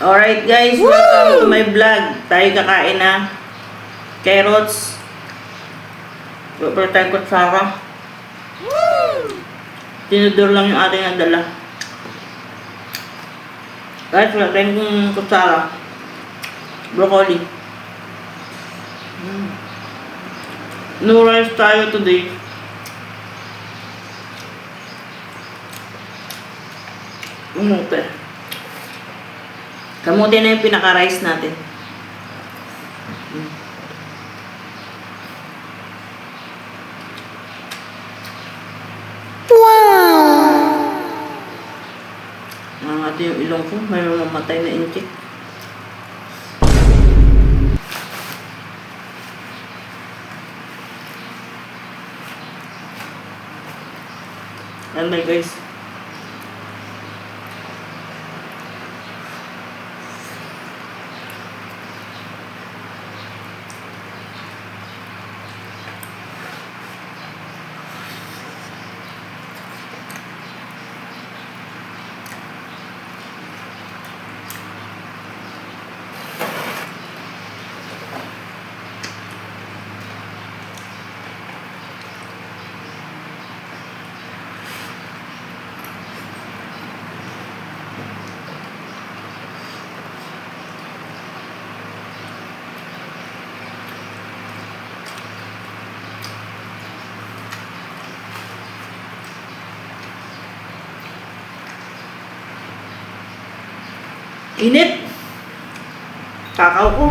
Alright guys, welcome to my vlog. Tayo kakain na carrots. Pero tayo kutsara. Tinudor lang yung ating nadala. Guys, wala tayong kutsara. Broccoli. No rice tayo today. Kamote. Kamote na yung pinaka-rice natin. Wow! Nangati yung ilong ko. May mamatay na inchik. Yan ba guys? Init! Kakao ko.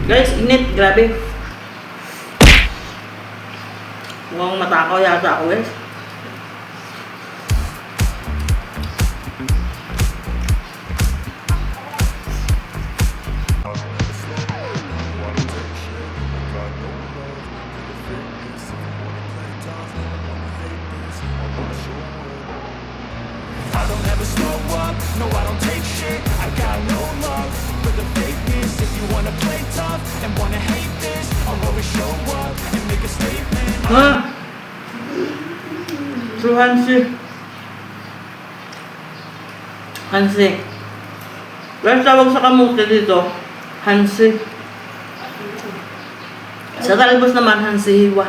Guys, init. Grabe. Mukhang matakaw yata ako guys. I don't ever slow up, no I don't take shit. I got no love for the fakeness. If you wanna play tough and wanna hate this, I'll always show up and make a statement. Ha? True Hansi. Hansi. Guys, tawag sa kamote dito, Hansi. Sa talbos naman, Hansi Hiwa.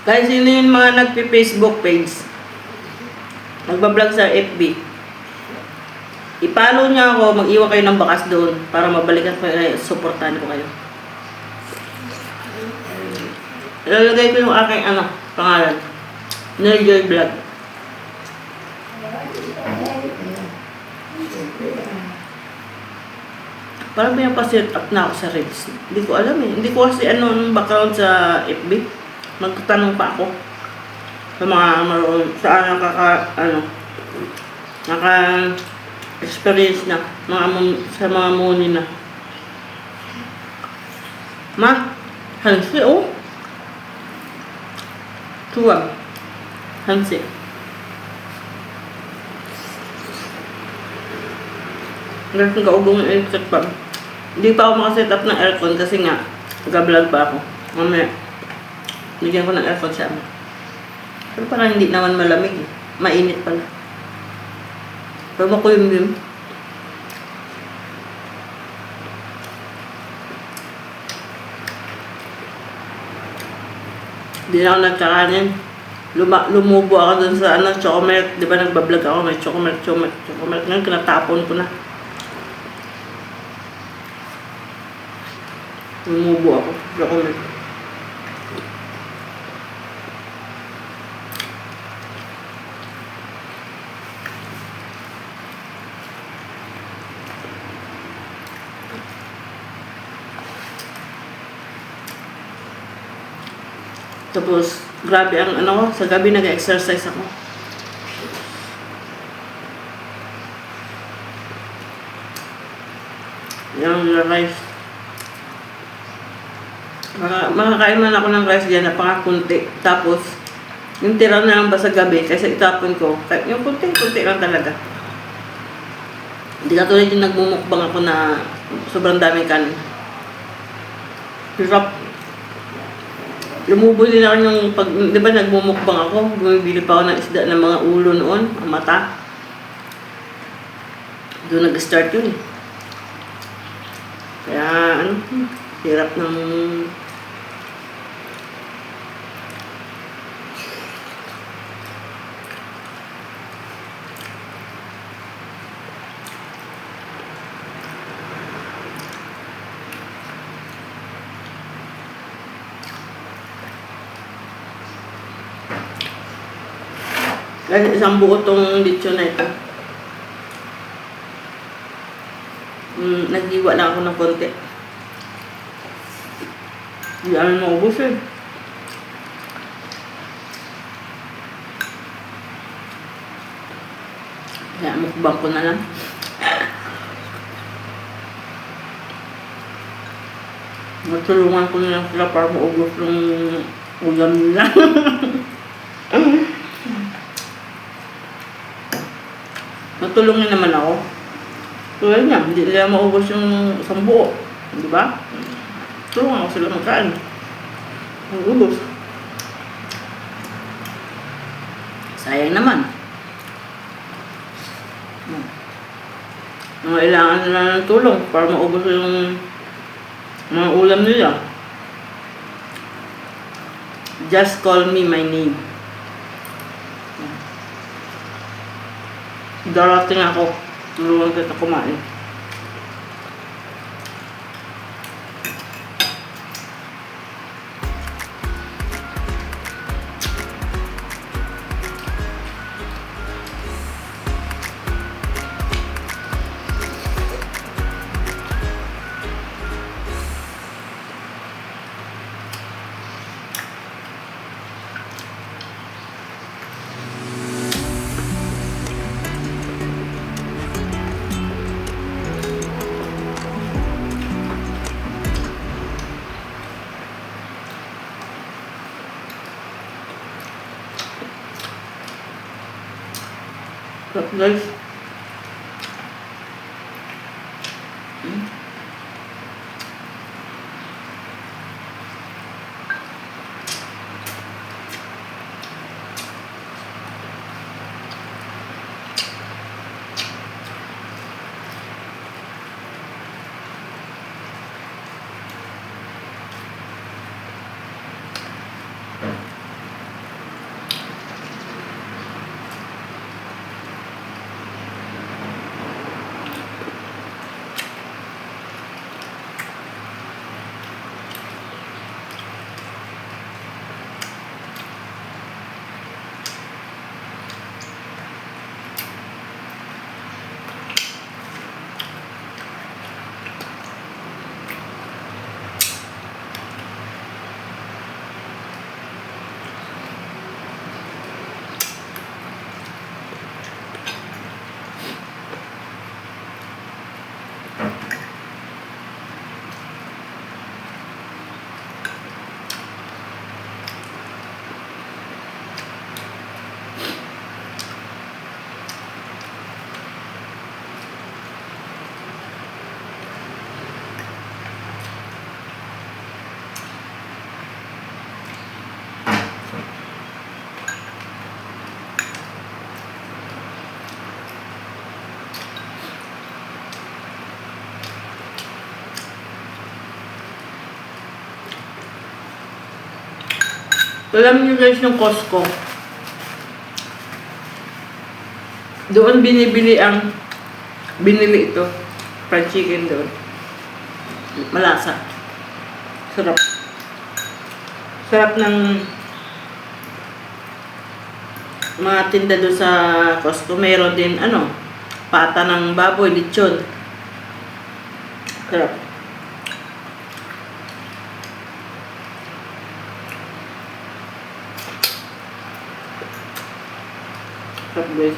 Guys, sino yung mga nagpi-Facebook page? Nagbablog sa FB. I-follow niyo ako, mag-iwan kayo ng bakas doon para mabalikan ko kayo, supportahan ko kayo. Ilalagay ko yung aking pangalan. Neljoy Vlog. Parang pinapaset up na ako sa Reels. Hindi ko alam eh. Hindi ko kasi ang background sa FB. Magtatanong pa ako sa mga saan naka-experience na sa mga muni na. Hansi oh. Tuwag. Hansi. Hanggang kaugong yung electric pa. Hindi pa ako makaset up ng aircon kasi nga nag-vlog pa ako. Mamaya bigyan ko ng aircon sa amin. Pero parang hindi naman malamig eh. Mainit pala. Pero makuyum-yum. Hindi na ako nagkakanin. Lumubo ako dun sa chocolate. Di ba nagbablog ako? May chocolate. Ngayon kinatapon ko na. Lumubo ako. Chocolate. Tapos, grabe ang ano ko, sa gabi nag-exercise ako. Yung rice. Makakain man ako ng rice dyan na pangakunti. Tapos, yung tira na lang ba sa gabi, kaysa itapon ko, kahit yung kunti-kunti lang talaga. Hindi katulad yung nagmumukbang ako na sobrang daming kanin. Hirap. Lumubuli na ako yung pag, di ba nagmumukbang ako, bumibili pa ako ng isda ng mga ulo noon, ang mata. Doon nag-start yun eh. Kaya ano, hirap ng kasi isang buo tong lechon na ito. Naghiwa lang ako ng konti. Hindi alam maubos eh. Kaya mukbang ko na lang. Matulungan ko na lang sila para maubos yung ulam nila. Matulungin naman ako. Tulad niya, hindi nila maubos yung isang buo. Di ba? Tulungan ako sila magkain. Maubos. Sayang naman. Kailangan nila ng tulong para maubos yung mga ulam nila. Just call me my name. Darating ako. Tulungan kita kumain. Guys. Alam niyo guys yung Costco. Doon binili ito. Fried chicken doon. Malasa. Sarap. Sarap ng mga tinda doon sa Costco. Mayroon din pata ng baboy, lechon. Sarap. Sarap guys.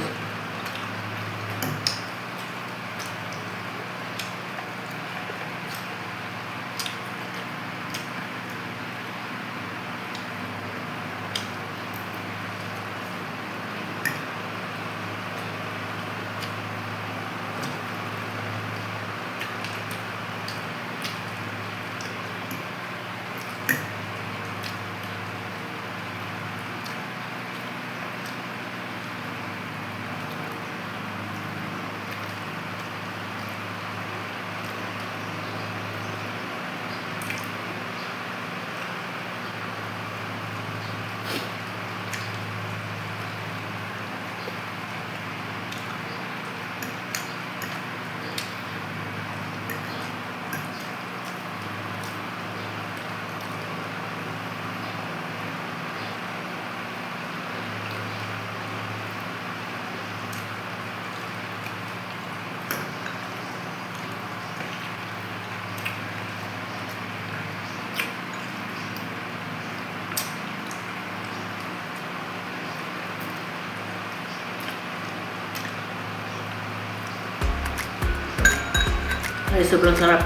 Ay, sobrang sarap.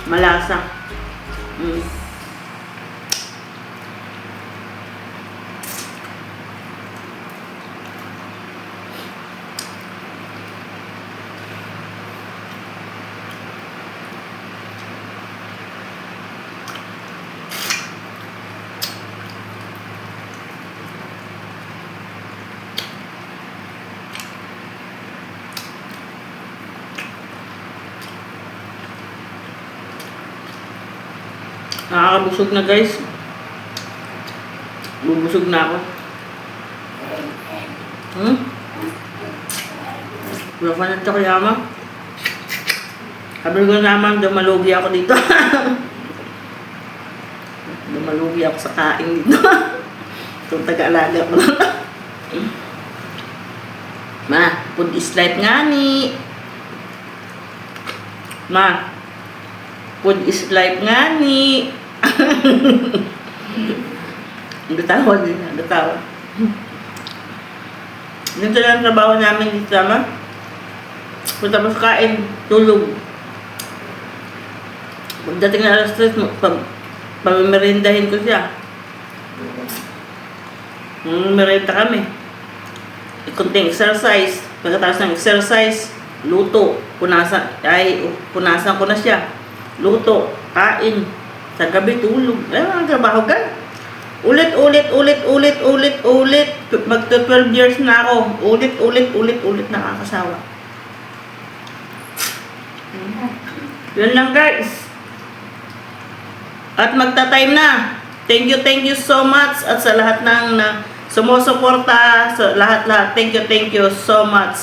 Malasa. Nakakabusog na guys. Bubusog na ako. Wala na ito kaya ma. Sabi ko naman, dumalugi ako dito. Dumalugi ako sa kain dito. Itong taga-alaga ko lang. Ma, food is life nga ni. Ma, food is life nga ni. Nagtawa din. Nagtawa. Dito lang ang trabaho namin dito sama. Tapos kain, tulog. Pagdating na alas 3, pamimerindahin ko siya. Merenda kami. Kunting exercise. Pagkatapos ng exercise, luto. Punasan ko na siya. Luto, kain. Sa gabi, tulog. Ang trabaho ka. Ulit. Magto 12 years na ako. Ulit. Nakakasawa. Yan lang guys. At magta-time na. Thank you so much. At sa lahat ng sumusuporta, sa lahat. Thank you so much.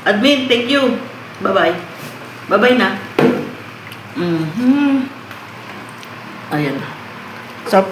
Admin, thank you. Bye-bye. Bye-bye na. Ayan. So,